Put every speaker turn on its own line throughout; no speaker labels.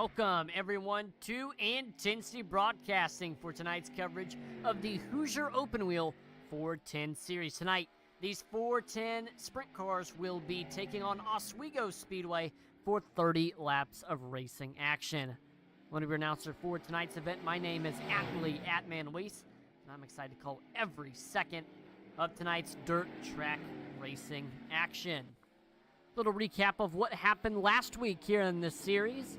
welcome everyone to Intensity Broadcasting for tonight's coverage of the Hoosier Open Wheel 410 Series. Tonight, these 410 sprint cars will be taking on Oswego Speedway for 30 laps of racing action. One of your announcer for tonight's event, my name is Atlee @ManWeis, and I'm excited to call every second of tonight's dirt track racing action. Little recap of what happened last week here in this series.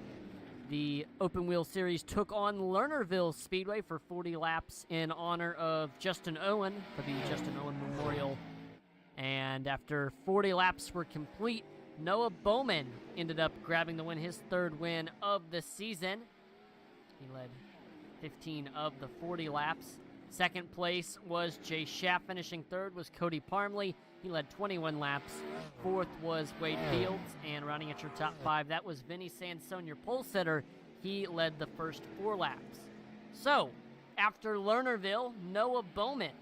The Open Wheel Series took on Lernerville Speedway for 40 laps in honor of Justin Owen for the Justin Owen Memorial. And after 40 laps were complete, Noah Bowman ended up grabbing the win, his third win of the season. He led 15 of the 40 laps. Second place was Jay Schaff. Finishing third was Cody Parmley. He led 21 laps. Fourth was Wade Fields. And rounding at your top five, that was Vinny Sansone, your pole sitter. He led the first 4 laps. So, after Lernerville, Noah Bowman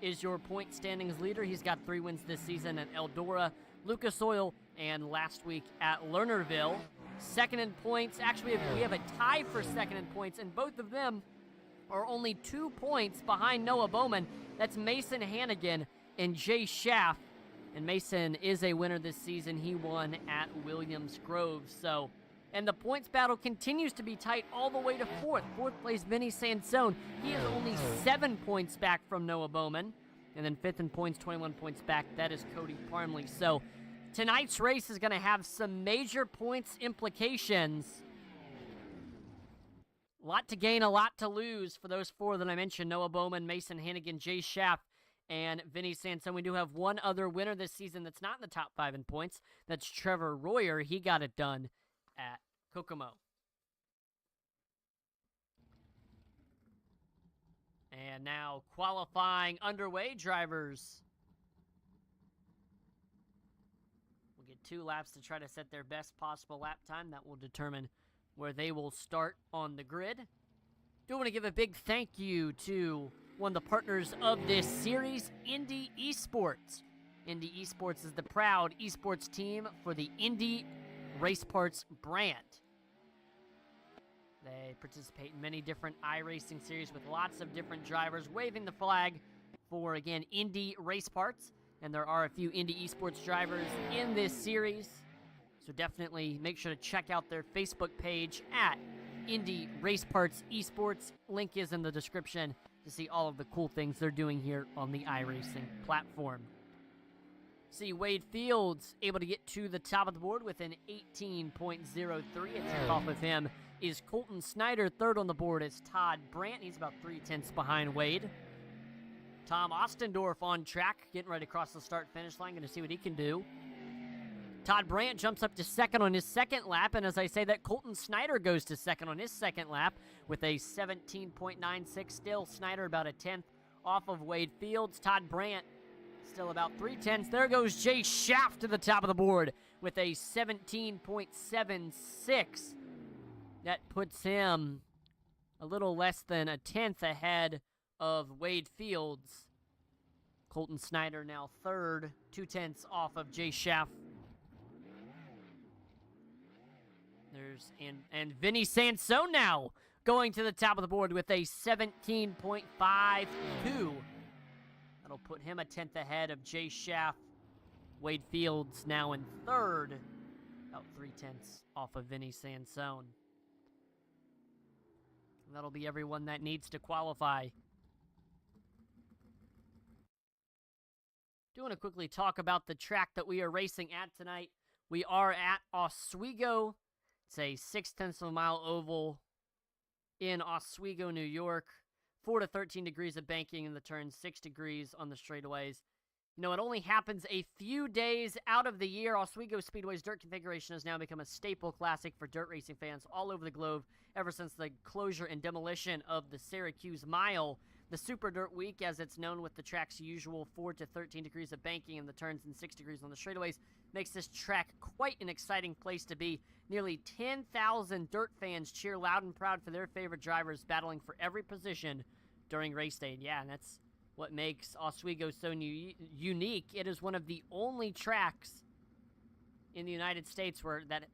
is your point standings leader. He's got 3 wins this season at Eldora, Lucas Oil, and last week at Lernerville. Second in points. Actually, we have a tie for second in points, and both of them are only 2 points behind Noah Bowman. That's Mason Hannigan and Jay Schaff. And Mason is a winner this season. He won at Williams Grove. So, and the points battle continues to be tight all the way to fourth. Fourth place, Vinny Sansone. He is only 7 points back from Noah Bowman. And then fifth in points, 21 points back. That is Cody Parmley. So, tonight's race is going to have some major points implications. A lot to gain, a lot to lose for those 4 that I mentioned: Noah Bowman, Mason Hannigan, Jay Schaff, and Vinny Sansone. We do have one other winner this season that's not in the top 5 in points. That's Trevor Royer. He got it done at Kokomo. And now qualifying underway, drivers will get 2 laps to try to set their best possible lap time. That will determine where they will start on the grid. Do want to give a big thank you to one of the partners of this series, Indy Esports. Indy Esports is the proud esports team for the Indy Race Parts brand. They participate in many different iRacing series with lots of different drivers waving the flag for, again, Indy Race Parts. And there are a few Indy Esports drivers in this series. So definitely make sure to check out their Facebook page at Indy Race Parts Esports. Link is in the description to see all of the cool things they're doing here on the iRacing platform. See Wade Fields able to get to the top of the board with an 18.03. A tick off of him is Colton Snyder. Third on the board is Todd Brandt. He's about 3/10 behind Wade. Tom Ostendorf on track, getting ready to cross the start-finish line. Going to see what he can do. Todd Brandt jumps up to second on his second lap, and as I say that, Colton Snyder goes to second on his second lap with a 17.96. Still, Snyder about a 10th off of Wade Fields. Todd Brandt still about 3/10. There goes Jay Schaff to the top of the board with a 17.76. That puts him a little less than a 10th ahead of Wade Fields. Colton Snyder now third, 2/10 off of Jay Schaff. There's and Vinny Sansone now going to the top of the board with a 17.52. That'll put him a 10th ahead of Jay Schaff. Wade Fields now in third, about 3/10 off of Vinny Sansone. That'll be everyone that needs to qualify. Do want to quickly talk about the track that we are racing at tonight. We are at Oswego. It's a 0.6 of a mile oval in Oswego, New York. 4 to 13 degrees of banking in the turns, 6 degrees on the straightaways. You know, it only happens a few days out of the year. Oswego Speedway's dirt configuration has now become a staple classic for dirt racing fans all over the globe ever since the closure and demolition of the Syracuse Mile. The Super Dirt Week, as it's known, with the track's usual 4 to 13 degrees of banking in the turns and 6 degrees on the straightaways, makes this track quite an exciting place to be. Nearly 10,000 dirt fans cheer loud and proud for their favorite drivers battling for every position during race day. And yeah, and that's what makes Oswego so unique. It is one of the only tracks in the United States where that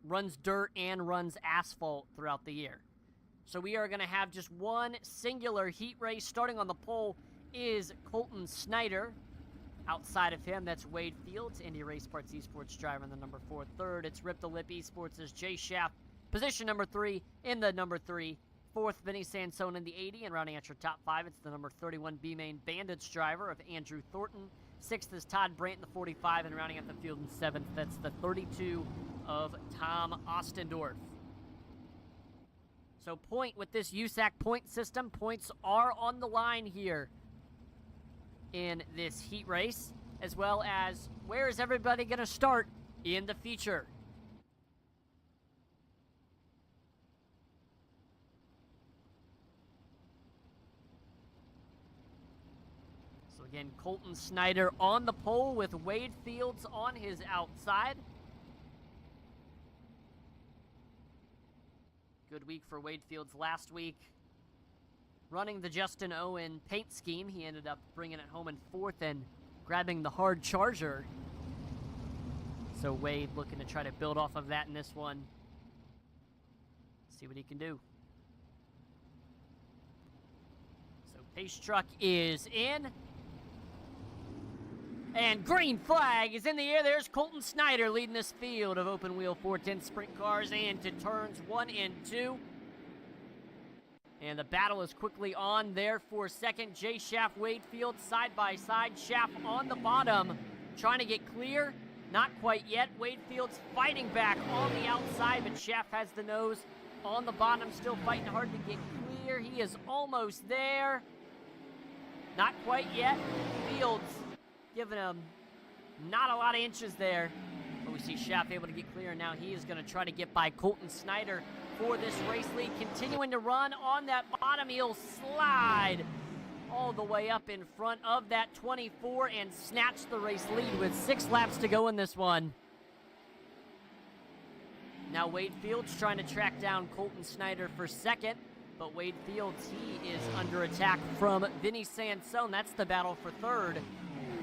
runs dirt and runs asphalt throughout the year. So we are going to have just one singular heat race. Starting on the pole is Colton Snyder. Outside of him, that's Wade Fields, Indy Race Parts eSports driver in the number 4. Third, it's Rip the Lip eSports' Jay Schaff. Position number 3 in the number 3. Fourth, Vinny Sansone in the 80. And rounding out your top 5, it's the number 31 B-Main Bandits driver of Andrew Thornton. Sixth is Todd Brandt in the 45. And rounding out the field in 7th, that's the 32 of Tom Ostendorf. So point with this USAC point system. Points are on the line here in this heat race, as well as where is everybody going to start in the feature. So again, Colton Snyder on the pole with Wade Fields on his outside. Good week for Wade Fields last week. Running the Justin Owen paint scheme, he ended up bringing it home in 4th and grabbing the hard charger. So Wade looking to try to build off of that in this one. See what he can do. So pace truck is in. And green flag is in the air. There's Colton Snyder leading this field of open wheel 410 sprint cars into turns 1 and 2. And the battle is quickly on there for second. Jay Schaff, Wade Fields side by side. Schaff on the bottom, trying to get clear. Not quite yet. Wade Fields fighting back on the outside, but Schaff has the nose on the bottom, still fighting hard to get clear. He is almost there. Not quite yet. Fields giving him not a lot of inches there. But we see Schaff able to get clear, and now he is going to try to get by Colton Snyder for this race lead. Continuing to run on that bottom. He'll slide all the way up in front of that 24 and snatch the race lead with 6 laps to go in this one. Now Wade Fields trying to track down Colton Snyder for second, but Wade Fields, he is under attack from Vinny Sansone. That's the battle for third.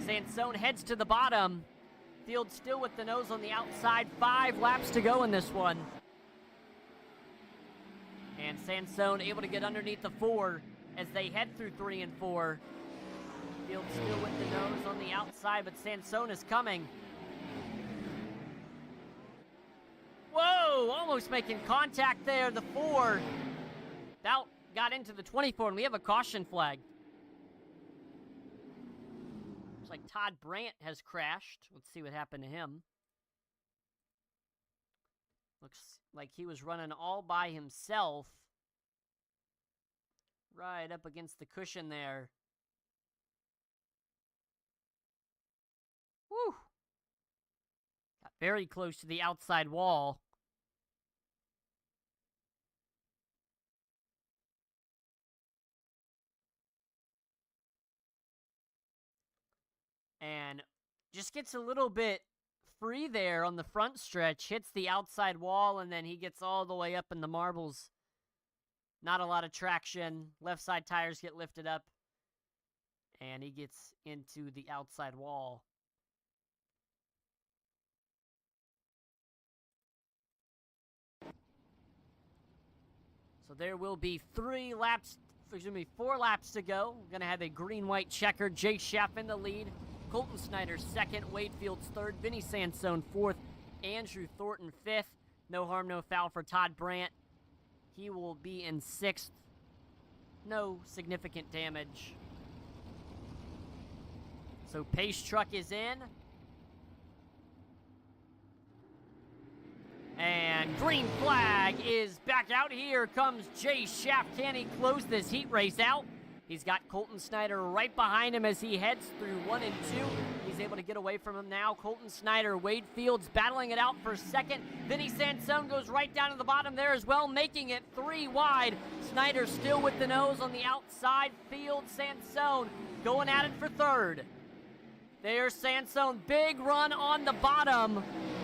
Sansone heads to the bottom. Fields still with the nose on the outside. 5 laps to go in this one. And Sansone able to get underneath the 4 as they head through 3 and 4. Fields still with the nose on the outside, but Sansone is coming. Whoa, almost making contact there. The 4 about got into the 24, and we have a caution flag. Looks like Todd Brandt has crashed. Let's see what happened to him. Looks like he was running all by himself. Right up against the cushion there. Woo! Got very close to the outside wall. And just gets a little bit free there on the front stretch, hits the outside wall, and then he gets all the way up in the marbles. Not a lot of traction. Left side tires get lifted up, and he gets into the outside wall. So there will be 4 laps to go. We're going to have a green-white checker. Jay Schaff in the lead. Colton Snyder second, Wade Fields third, Vinny Sansone fourth, Andrew Thornton fifth. No harm, no foul for Todd Brandt. He will be in 6th. No significant damage. So pace truck is in. And green flag is back out. Here comes Jay Schaff. Can he close this heat race out? He's got Colton Snyder right behind him as he heads through 1 and 2. He's able to get away from him now. Colton Snyder, Wade Fields battling it out for second. Vinny Sansone goes right down to the bottom there as well, making it 3 wide. Snyder still with the nose on the outside. Fields, Sansone going at it for third. There's Sansone, big run on the bottom,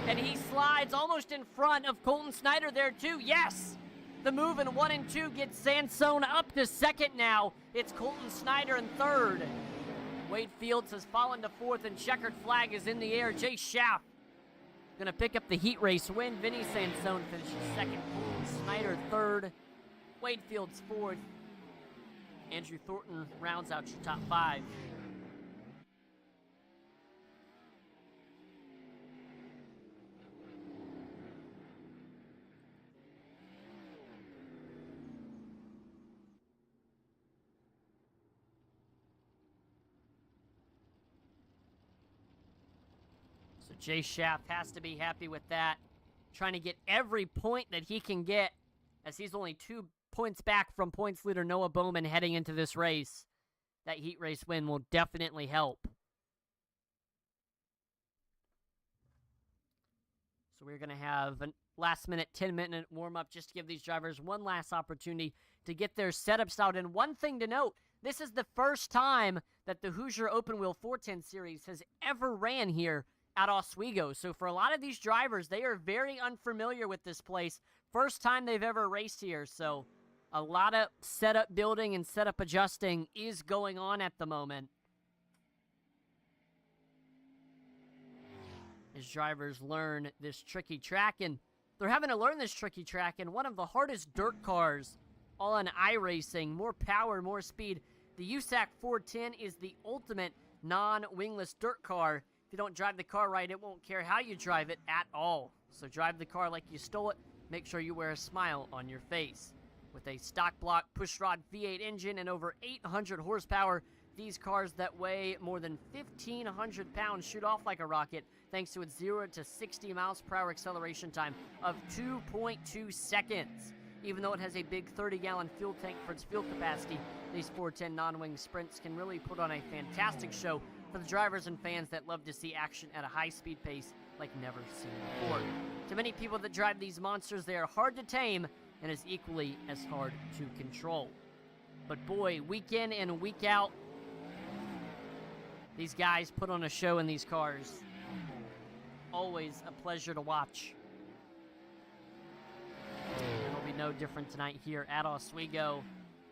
and he slides almost in front of Colton Snyder there too. Yes! The move in 1 and 2 gets Sansone up to second now. It's Colton Snyder in third. Wade Fields has fallen to fourth, and checkered flag is in the air. Jay Schaff going to pick up the heat race win. Vinny Sansone finishes second. Snyder third. Wade Fields fourth. Andrew Thornton rounds out your top 5. So Jay Schaff has to be happy with that. Trying to get every point that he can get, as he's only 2 points back from points leader Noah Bowman heading into this race. That heat race win will definitely help. So we're going to have a last-minute, 10-minute warm-up just to give these drivers one last opportunity to get their setups out. And one thing to note, this is the first time that the Hoosier Open Wheel 410 Series has ever ran here at Oswego. So for a lot of these drivers, they are very unfamiliar with this place. First time they've ever raced here, so a lot of setup building and setup adjusting is going on at the moment. As drivers learn this tricky track, and they're having to learn this tricky track in one of the hardest dirt cars on iRacing. More power, more speed. The USAC 410 is the ultimate non-wingless dirt car. If you don't drive the car right, it won't care how you drive it at all. So drive the car like you stole it. Make sure you wear a smile on your face. With a stock block pushrod V8 engine and over 800 horsepower, these cars that weigh more than 1,500 pounds shoot off like a rocket thanks to its 0 to 60 miles per hour acceleration time of 2.2 seconds. Even though it has a big 30-gallon fuel tank for its fuel capacity, these 410 non-wing sprints can really put on a fantastic show for the drivers and fans that love to see action at a high-speed pace like never seen before. To many people that drive these monsters, they are hard to tame and is equally as hard to control. But boy, week in and week out, these guys put on a show in these cars. Always a pleasure to watch. It'll be no different tonight here at Oswego.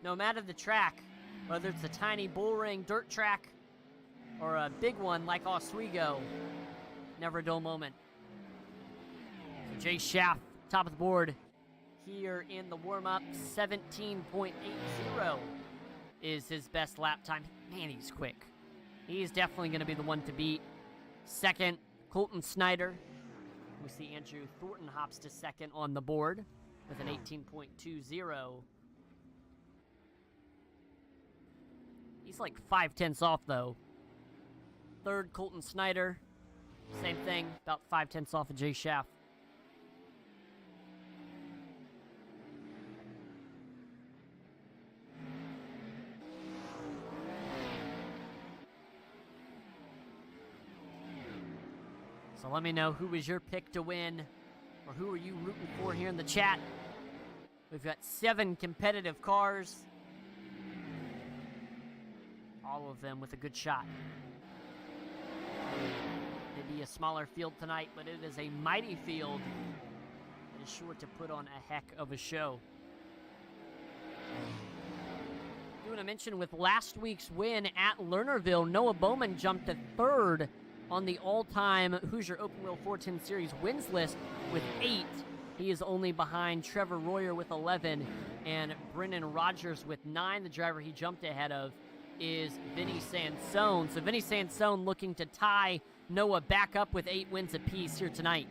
No matter the track, whether it's a tiny bullring dirt track or a big one like Oswego, never a dull moment. So Jay Schaff, top of the board here in the warm-up. 17.80 is his best lap time. Man, he's quick. He's definitely going to be the one to beat. Second, Colton Snyder. We see Andrew Thornton hops to second on the board with an 18.20. He's like 5/10 off, though. Third, Colton Snyder. Same thing, about 5/10 off of Jay Schaff. So let me know who was your pick to win, or who are you rooting for here in the chat. We've got 7 competitive cars. All of them with a good shot. Maybe a smaller field tonight, but it is a mighty field that is sure to put on a heck of a show. I want to mention with last week's win at Lernerville, Noah Bowman jumped to 3rd on the all-time Hoosier Open Wheel 410 Series wins list with 8. He is only behind Trevor Royer with 11 and Brennan Rogers with 9. The driver he jumped ahead of is Vinny Sansone. So Vinny Sansone looking to tie Noah back up with 8 wins apiece here tonight.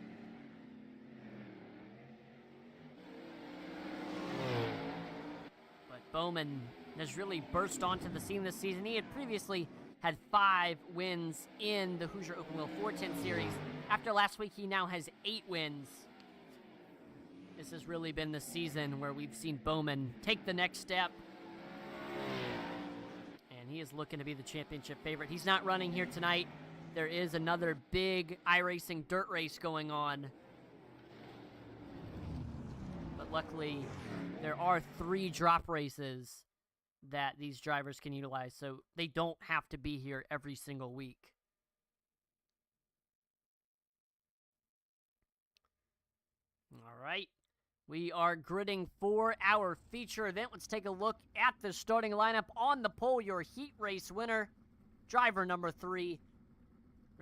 But Bowman has really burst onto the scene this season. He had previously had 5 wins in the Hoosier Open Wheel 410 Series. After last week, he now has 8 wins. This has really been the season where we've seen Bowman take the next step. And he is looking to be the championship favorite. He's not running here tonight. There is another big iRacing dirt race going on. But luckily, there are 3 drop races that these drivers can utilize, so they don't have to be here every single week. All right, we are gridding for our feature event. Let's take a look at the starting lineup. On the pole, your heat race winner, driver number 3.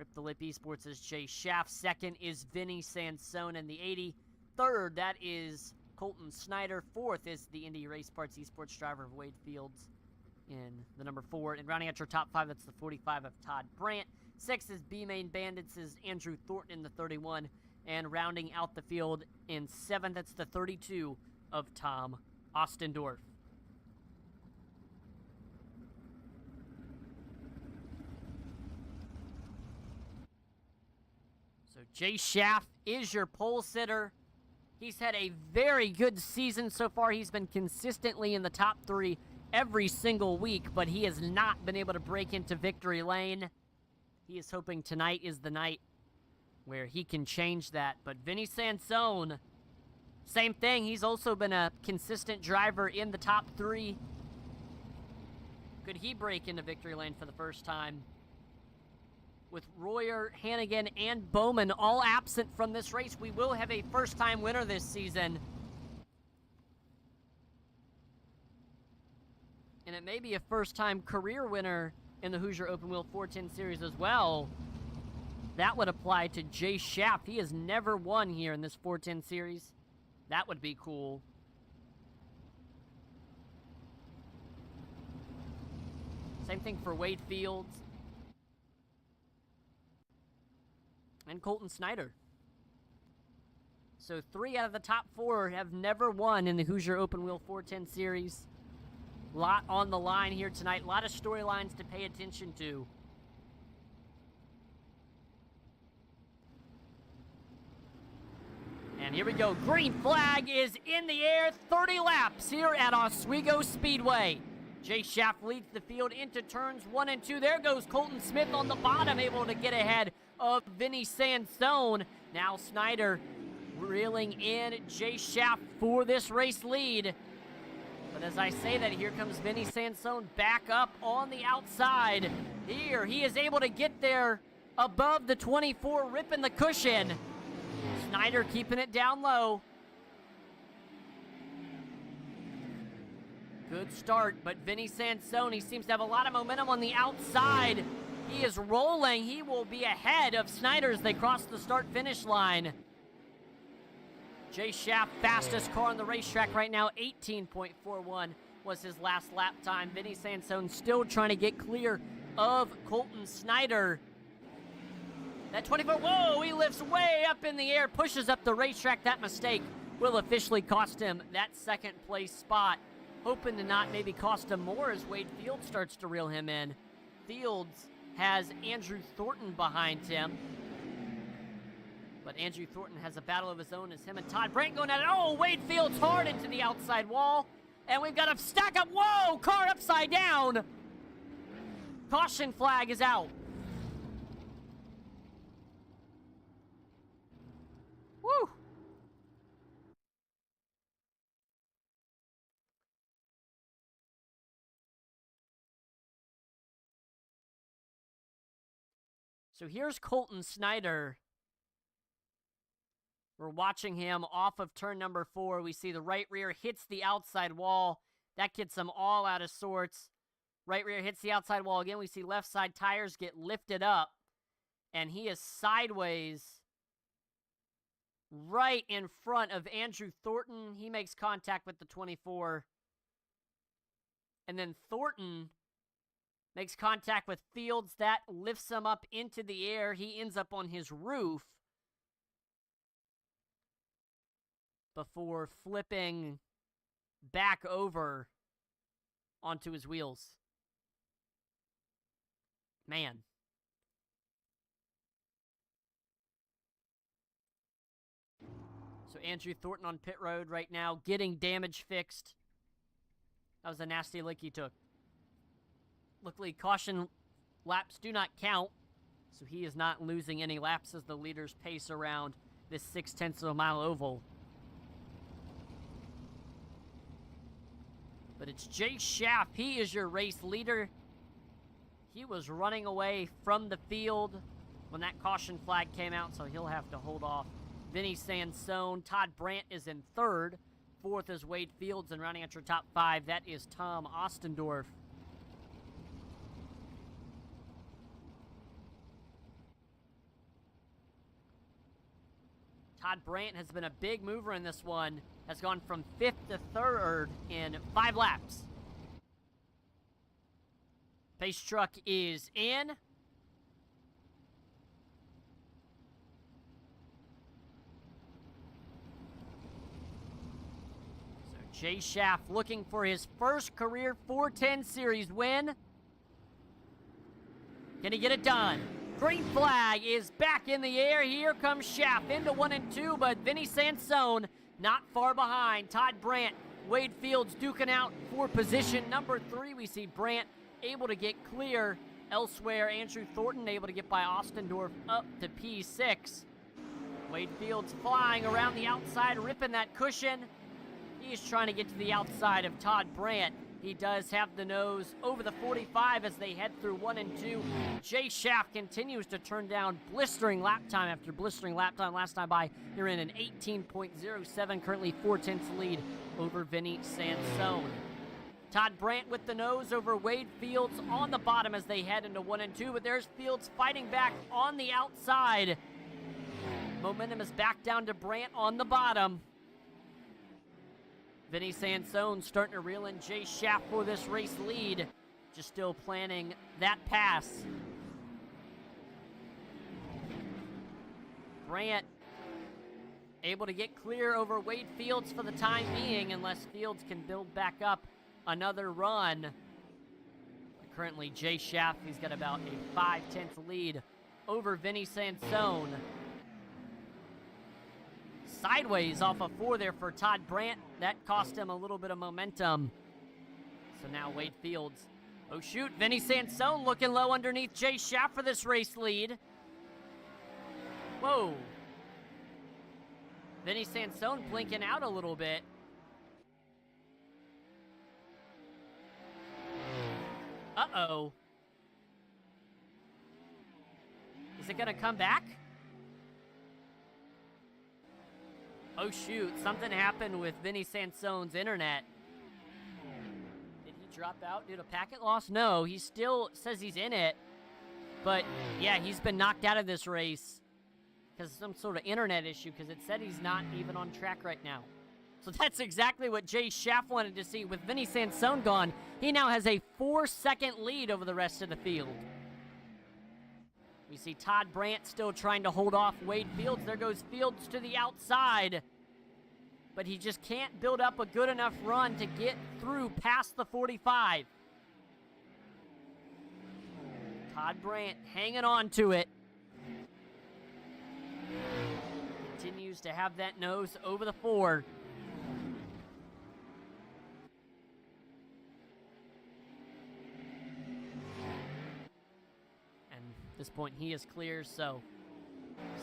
Rip the Lip eSports is Jay Schaff. Second is Vinny Sansone in the 80. Third, that is Colton Snyder. Fourth is the Indy Race Parts eSports driver of Wade Fields in the number 4. And rounding out your top 5, that's the 45 of Todd Brandt. Sixth is B-Main Bandits is Andrew Thornton in the 31. And rounding out the field in 7th, that's the 32 of Tom Ostendorf. So Jay Schaff is your pole sitter. He's had a very good season so far. He's been consistently in the top 3 every single week, but he has not been able to break into victory lane. He is hoping tonight is the night where he can change that. But Vinny Sansone, same thing. He's also been a consistent driver in the top 3. Could he break into victory lane for the first time? With Royer, Hannigan, and Bowman all absent from this race, we will have a first-time winner this season. And it may be a first-time career winner in the Hoosier Open Wheel 410 Series as well. That would apply to Jay Schaff. He has never won here in this 410 Series. That would be cool. Same thing for Wade Fields. And Colton Snyder. So 3 out of the top 4 have never won in the Hoosier Open Wheel 410 Series. A lot on the line here tonight. A lot of storylines to pay attention to. And here we go. Green flag is in the air. 30 laps here at Oswego Speedway. Jay Schaff leads the field into turns 1 and 2. There goes Colton Smith on the bottom, able to get ahead of Vinny Sansone. Now Snyder reeling in Jay Schaff for this race lead. But as I say that, here comes Vinny Sansone back up on the outside. Here, he is able to get there above the 24, ripping the cushion. Snyder keeping it down low. Good start, but Vinny Sansone, he seems to have a lot of momentum on the outside. He is rolling. He will be ahead of Snyder as they cross the start-finish line. Jay Schaff, fastest car on the racetrack right now, 18.41 was his last lap time. Vinny Sansone still trying to get clear of Colton Snyder. That 24, whoa, he lifts way up in the air, pushes up the racetrack. That mistake will officially cost him that second place spot. Hoping to not maybe cost him more as Wade Fields starts to reel him in. Fields has Andrew Thornton behind him. But Andrew Thornton has a battle of his own as him and Todd Brandt going at it. Oh, Wade Fields hard into the outside wall. And we've got a stack up. Whoa, car upside down. Caution flag is out. Woo. So here's Colton Snyder. We're watching him off of turn number 4. We see the right rear hits the outside wall. That gets him all out of sorts. Right rear hits the outside wall again. We see left side tires get lifted up. And he is sideways right in front of Andrew Thornton. He makes contact with the 24. And then Thornton makes contact with Fields. That lifts him up into the air. He ends up on his roof before flipping back over onto his wheels. Man. So Andrew Thornton on pit road right now, getting damage fixed. That was a nasty lick he took. Luckily, caution laps do not count, so he is not losing any laps as the leaders pace around this 0.6 of a mile oval. But it's Jay Schaff. He is your race leader. He was running away from the field when that caution flag came out, so he'll have to hold off Vinny Sansone. Todd Brandt is in 3rd. 4th is Wade Fields, and rounding out your top 5, that is Tom Ostendorf. Todd Brandt has been a big mover in this one. Has gone from 5th to 3rd in 5 laps. Pace truck is in. So Jay Schaff looking for his first career 410 Series win. Can he get it done? Green flag is back in the air. Here comes Schaff into 1 and 2, but Vinny Sansone not far behind. Todd Brandt, Wade Fields duking out for position number 3. We see Brandt able to get clear. Elsewhere, Andrew Thornton able to get by Ostendorf up to P6. Wade Fields flying around the outside, ripping that cushion. He is trying to get to the outside of Todd Brandt. He does have the nose over the 45 as they head through 1 and 2. Jay Schaff continues to turn down blistering lap time after blistering lap time last time by. You're in an 18.07, currently 4/10 lead over Vinny Sansone. Todd Brandt with the nose over Wade Fields on the bottom as they head into 1 and 2, but there's Fields fighting back on the outside. Momentum is back down to Brandt on the bottom. Vinny Sansone starting to reel in Jay Schaff for this race lead. Just still planning that pass. Brandt able to get clear over Wade Fields for the time being, unless Fields can build back up another run. But currently, Jay Schaff, he's got about a 5/10 lead over Vinny Sansone. Sideways off of 4 there for Todd Brandt. That cost him a little bit of momentum. So now Wade Fields. Oh shoot, Vinny Sansone looking low underneath Jay Schaff for this race lead. Whoa. Vinny Sansone blinking out a little bit. Uh-oh. Is it gonna come back? Oh shoot, something happened with Vinny Sansone's internet. Did he drop out due to packet loss? No, he still says he's in it. But yeah, he's been knocked out of this race because of some sort of internet issue, because it said he's not even on track right now. So that's exactly what Jay Schaff wanted to see. With Vinny Sansone gone, he now has a 4-second lead over the rest of the field. We see Todd Brandt still trying to hold off Wade Fields. There goes Fields to the outside. But he just can't build up a good enough run to get through past the 45. Todd Brandt hanging on to it. Continues to have that nose over the 4. At this point, he is clear, so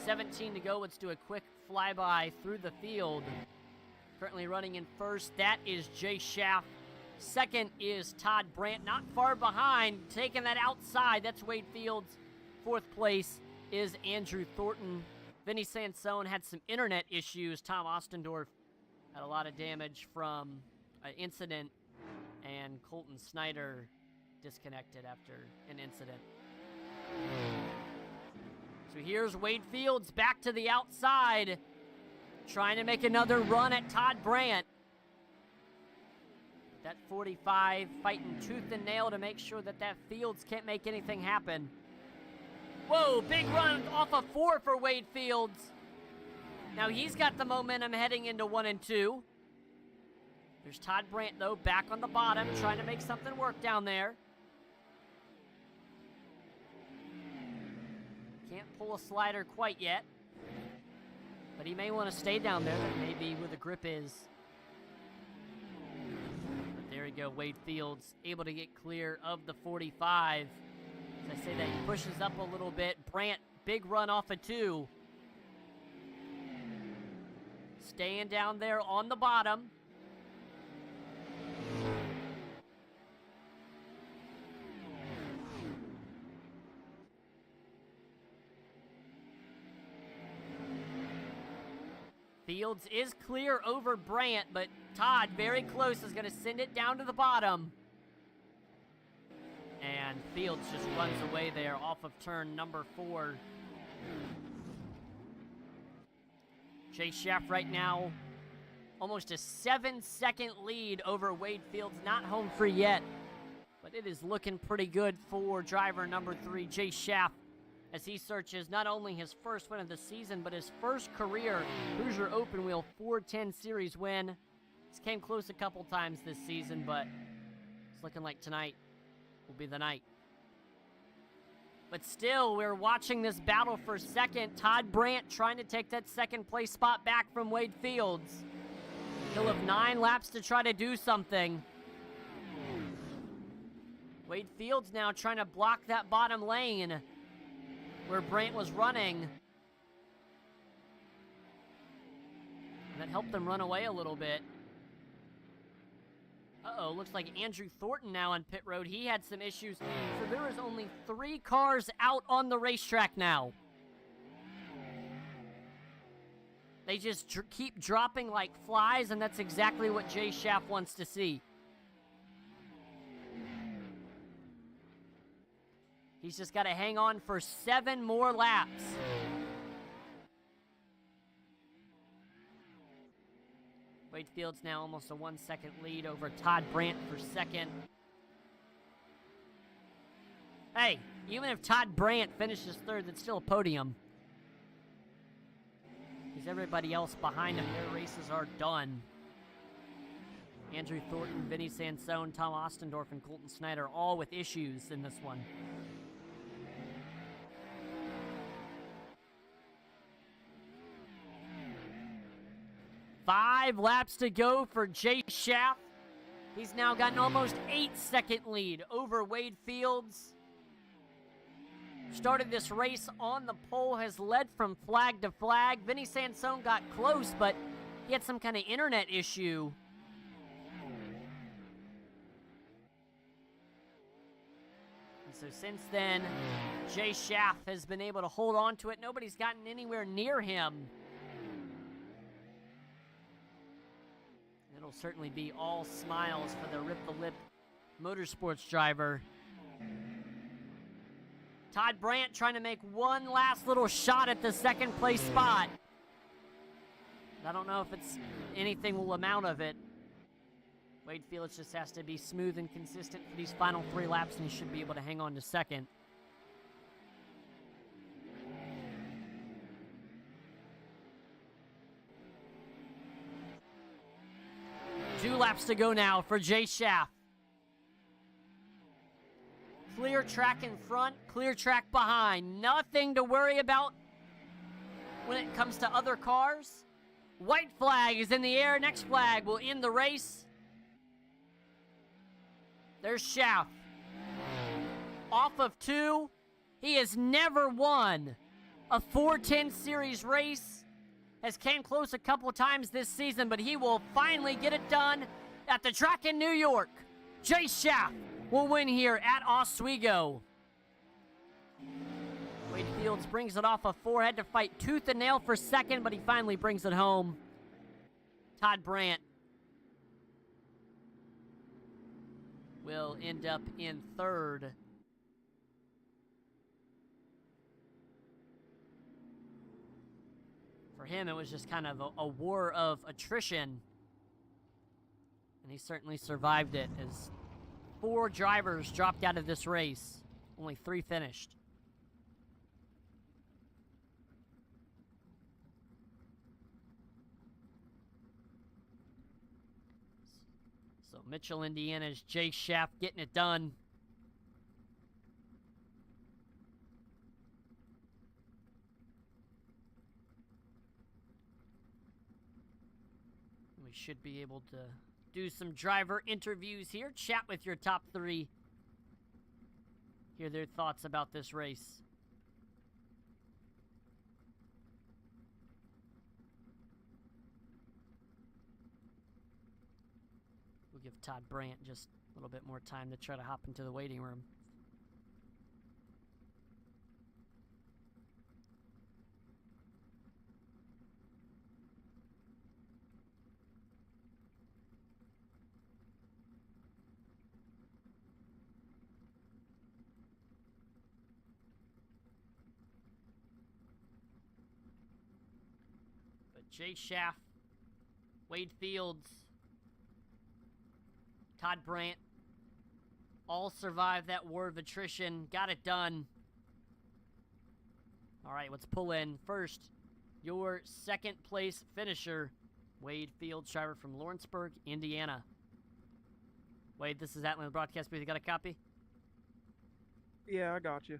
17 to go. Let's do a quick flyby through the field. Currently running in first, that is Jay Schaff. Second is Todd Brandt, not far behind, taking that outside. That's Wade Fields. 4th place is Andrew Thornton. Vinny Sansone had some internet issues. Tom Ostendorf had a lot of damage from an incident, and Colton Snyder disconnected after an incident. So here's Wade Fields back to the outside, trying to make another run at Todd Brandt. That 45 fighting tooth and nail to make sure that Fields can't make anything happen. Whoa, big run off of 4 for Wade Fields. Now he's got the momentum heading into 1 and 2. There's Todd Brandt, though, back on the bottom, trying to make something work down there. Can't pull a slider quite yet. But he may want to stay down there. That may be where the grip is. But there we go. Wade Fields able to get clear of the 45. As I say that, he pushes up a little bit. Brandt, big run off of 2. Staying down there on the bottom. Fields is clear over Brandt, but Todd, very close, is going to send it down to the bottom. And Fields just runs away there off of turn number 4. Jay Schaff right now, almost a 7-second lead over Wade Fields. Not home free yet, but it is looking pretty good for driver number 3, Jay Schaff, as he searches not only his first win of the season, but his first career Hoosier Open Wheel 410 Series win. This came close a couple times this season, but it's looking like tonight will be the night. But still, we're watching this battle for second. Todd Brandt trying to take that second place spot back from Wade Fields. He'll have 9 laps to try to do something. Wade Fields now trying to block that bottom lane where Brandt was running. And that helped them run away a little bit. Uh-oh, looks like Andrew Thornton now on pit road. He had some issues. So there is only 3 cars out on the racetrack now. They just keep dropping like flies, and that's exactly what Jay Schaff wants to see. He's just got to hang on for 7 more laps. Wade Fields now almost a 1-second lead over Todd Brandt for second. Hey, even if Todd Brandt finishes third, that's still a podium. Because everybody else behind him, their races are done. Andrew Thornton, Vinny Sansone, Tom Ostendorf, and Colton Snyder all with issues in this one. Five laps to go for Jay Schaff. He's now got an almost 8-second lead over Wade Fields. Started this race on the pole, has led from flag to flag. Vinny Sansone got close, but he had some kind of internet issue. And so since then, Jay Schaff has been able to hold on to it. Nobody's gotten anywhere near him. It'll certainly be all smiles for the Rip the Lip Motorsports driver. Todd Brandt trying to make one last little shot at the second place spot. I don't know if it's anything will amount of it. Wade Fields just has to be smooth and consistent for these final 3 laps, and he should be able to hang on to second. Two laps to go now for Jay Schaff. Clear track in front, clear track behind. Nothing to worry about when it comes to other cars. White flag is in the air. Next flag will end the race. There's Schaff. Off of 2. He has never won a 410 Series race. Has came close a couple times this season, but he will finally get it done at the track in New York. Jay Schaff will win here at Oswego. Wade Fields brings it off a 4. Had to fight tooth and nail for second, but he finally brings it home. Todd Brandt will end up in third. For him, it was just kind of a war of attrition. And he certainly survived it as 4 drivers dropped out of this race. Only 3 finished. So Mitchell, Indiana's Jay Schaff getting it done. We should be able to do some driver interviews here, chat with your top 3, hear their thoughts about this race. We'll give Todd Brandt just a little bit more time to try to hop into the waiting room. Jay Schaff, Wade Fields, Todd Brandt, all survived that war of attrition. Got it done. All right, let's pull in first your second place finisher, Wade Fields, driver from Lawrenceburg, Indiana. Wade, this is Atlanta, the broadcast booth. You got a copy?
Yeah, I got you.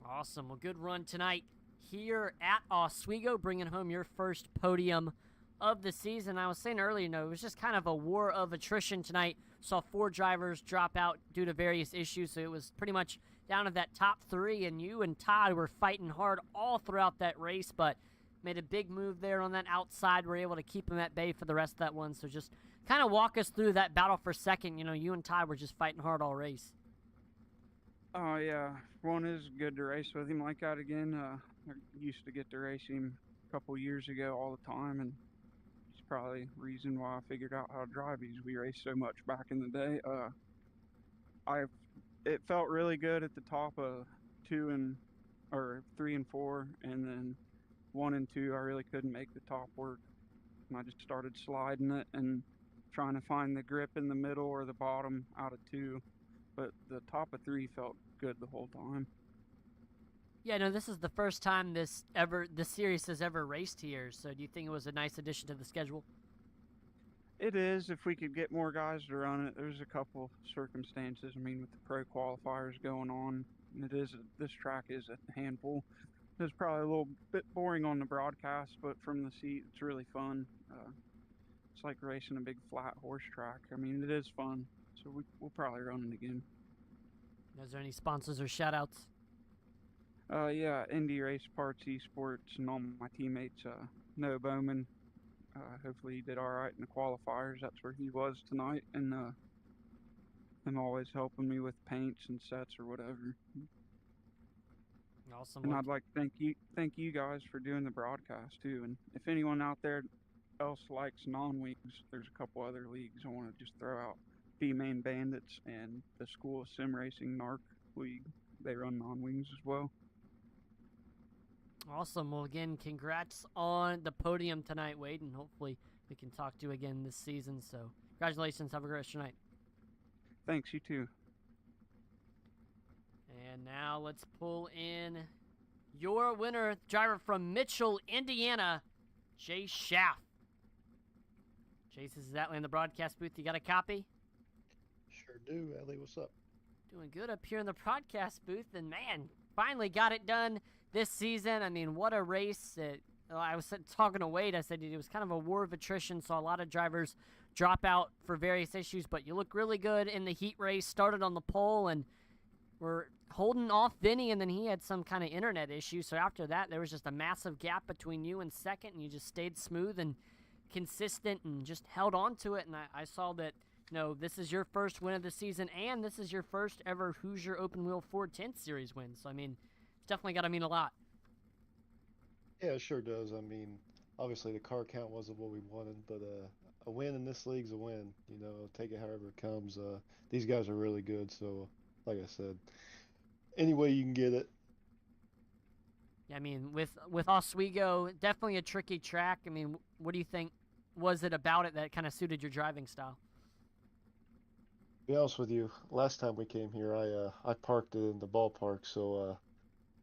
Awesome. Well, good run tonight here at Oswego, bringing home your first podium of the season. I was saying earlier, it was just kind of a war of attrition tonight. Saw 4 drivers drop out due to various issues, so it was pretty much down to that top 3, and you and Todd were fighting hard all throughout that race, but made a big move there on that outside. We're able to keep him at bay for the rest of that one, so just kind of walk us through that battle for second. You and Todd were just fighting hard all race.
Oh, yeah. One is good to race with him like that again. I used to get to race him a couple years ago all the time, and he's probably the reason why I figured out how to drive these. We raced so much back in the day. It felt really good at the top of 3 and 4, and then 1 and 2, I really couldn't make the top work. And I just started sliding it and trying to find the grip in the middle or the bottom out of 2. But the top of 3 felt good the whole time.
Yeah, no, this is the first time this series has ever raced here. So do you think it was a nice addition to the schedule?
It is, if we could get more guys to run it. There's a couple circumstances. I mean, with the pro qualifiers going on, this track is a handful. It's probably a little bit boring on the broadcast, but from the seat, it's really fun. It's like racing a big flat horse track. I mean, it is fun. So we'll probably run it again.
Is there any sponsors or shout-outs?
Yeah, Indy Race Parts, eSports, and all my teammates. Noah Bowman, hopefully he did all right in the qualifiers. That's where he was tonight. And him always helping me with paints and sets or whatever.
Awesome.
And I'd like to thank you guys for doing the broadcast too. And if anyone out there else likes non-leagues, there's a couple other leagues I want to just throw out. B-Main Bandits and the School of Sim Racing NARC League. They run non-wings as well.
Awesome. Well, again, congrats on the podium tonight, Wade, and hopefully we can talk to you again this season. So congratulations. Have a great rest of your night.
Thanks, you too.
And now let's pull in your winner, driver from Mitchell, Indiana, Jay Schaff. Chase, this is Atlanta in the broadcast booth. You got a copy?
Sure do. Ellie, what's up?
Doing good up here in the broadcast booth, and man, finally got it done this season. I mean, what a race. I was talking to Wade. I said it was kind of a war of attrition, saw a lot of drivers drop out for various issues, but you look really good in the heat race. Started on the pole, and were holding off Vinny, and then he had some kind of internet issue. So after that, there was just a massive gap between you and second, and you just stayed smooth and consistent and just held on to it. And I saw that, this is your first win of the season, and this is your first ever Hoosier Open Wheel 410 Series win. So, I mean, it's definitely got to mean a lot.
Yeah, it sure does. I mean, obviously the car count wasn't what we wanted, but a win in this league's a win. Take it however it comes. These guys are really good, so like I said, any way you can get it.
Yeah, I mean, with Oswego, definitely a tricky track. I mean, what do you think was it about it that kind of suited your driving style?
To be honest with you, last time we came here, I parked it in the ballpark, so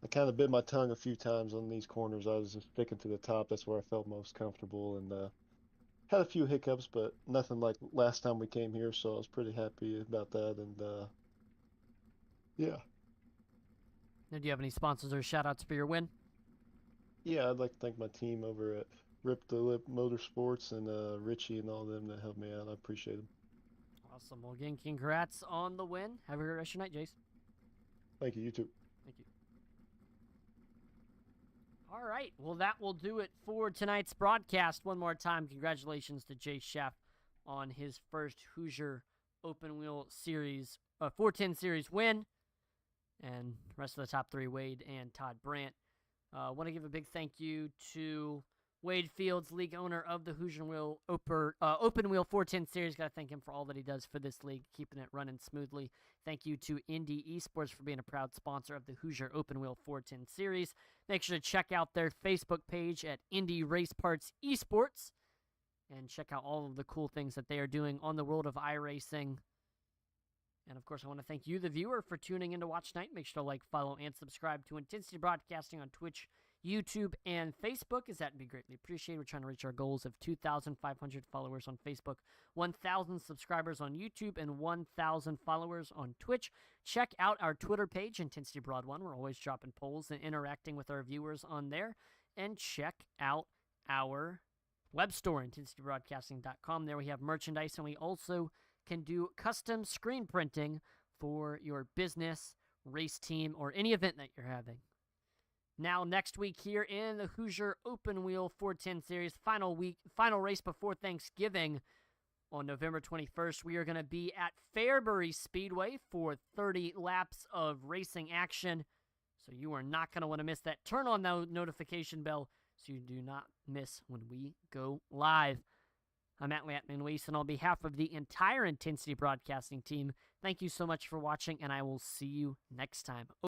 I kind of bit my tongue a few times on these corners. I was just sticking to the top. That's where I felt most comfortable, and had a few hiccups, but nothing like last time we came here, so I was pretty happy about that, and yeah.
Now, do you have any sponsors or shout-outs for your win?
Yeah, I'd like to thank my team over at Rip the Lip Motorsports and Richie and all of them that helped me out. I appreciate them.
Awesome. Well, again, congrats on the win. Have a great rest of your night, Jace.
Thank you. You too.
Thank you. All right. Well, that will do it for tonight's broadcast. One more time, congratulations to Jay Schaff on his first Hoosier Open Wheel Series, 410 Series win. And the rest of the top 3, Wade and Todd Brandt. I want to give a big thank you to Wade Fields, league owner of the Hoosier Open Wheel 410 Series. Got to thank him for all that he does for this league, keeping it running smoothly. Thank you to Indy Esports for being a proud sponsor of the Hoosier Open Wheel 410 Series. Make sure to check out their Facebook page at Indy Race Parts eSports and check out all of the cool things that they are doing on the world of iRacing. And, of course, I want to thank you, the viewer, for tuning in to watch tonight. Make sure to like, follow, and subscribe to Intensity Broadcasting on Twitch, YouTube, and Facebook, as that would be greatly appreciated. We're trying to reach our goals of 2,500 followers on Facebook, 1,000 subscribers on YouTube, and 1,000 followers on Twitch. Check out our Twitter page, Intensity Broad 1. We're always dropping polls and interacting with our viewers on there. And check out our web store, intensitybroadcasting.com. There we have merchandise, and we also can do custom screen printing for your business, race team, or any event that you're having. Now, next week here in the Hoosier Open Wheel 410 Series, final race before Thanksgiving on November 21st, we are going to be at Fairbury Speedway for 30 laps of racing action. So you are not going to want to miss that. Turn on the notification bell so you do not miss when we go live. I'm Matt Latman-Weiss, and on behalf of the entire Intensity Broadcasting team, thank you so much for watching, and I will see you next time.